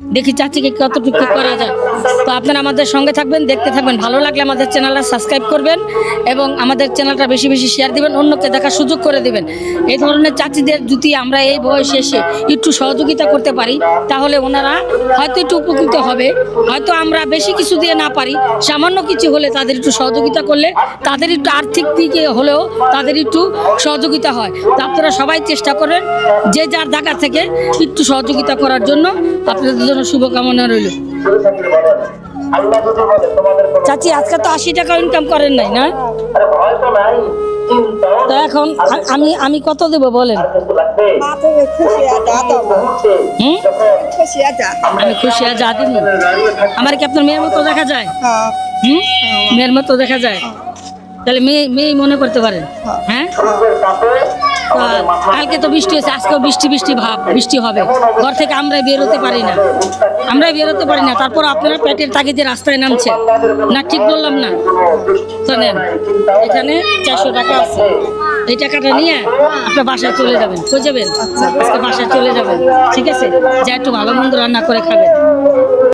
দেখি চাচিকে কতটুকু করা যায়। তো আপনারা আমাদের সঙ্গে থাকবেন, দেখতে থাকবেন। ভালো লাগলে আমাদের চ্যানেলটা সাবস্ক্রাইব করবেন এবং আমাদের চ্যানেলটা বেশি বেশি শেয়ার দিবেন, অন্যকে দেখার সুযোগ করে দিবেন। এই ধরনের চাচিদের যদি আমরা এই বয়সে এসে একটু সহযোগিতা করতে পারি, তাহলে ওনারা হয়তো একটু উপকৃত হবে। হয়তো আমরা বেশি কিছু দিয়ে না পারি, সামান্য কিছু হলে তাদের একটু সহযোগিতা করলে, তাদের একটু আর্থিক দিকে হলেও তাদের একটু সহযোগিতা হয়। তো আপনারা সবাই চেষ্টা করেন যে যার জায়গা থেকে একটু সহযোগিতা করার জন্য। আপনাদের জন্য শুভকামনা রইল। চাচি আজকে তো 80 টাকা ইনকাম করেন নাই না? তো এখন আমি কত দেব বলেন? আমি খুশি আর যা দিব। আমার কি আপনার মেয়ের মতো দেখা যায়? মেয়ের মতো দেখা যায়? তাহলে মেয়ে মনে করতে পারেন। হ্যাঁ, কালকে তো বৃষ্টি হয়েছে, আজকেও বৃষ্টি ভাব, বৃষ্টি হবে। ঘর থেকে আমরাই বেরোতে পারি না, তারপর আপনারা পেটের তাগিদে রাস্তায় নামছেন না, ঠিক বললাম না? তো নেন, এখানে 400 টাকা আছে, এই টাকাটা নিয়ে আপনার বাসায় চলে যাবেন। কই যাবেন? আজকে বাসায় চলে যাবেন, ঠিক আছে? যা একটু ভালো মন্দ রান্না করে খাবেন।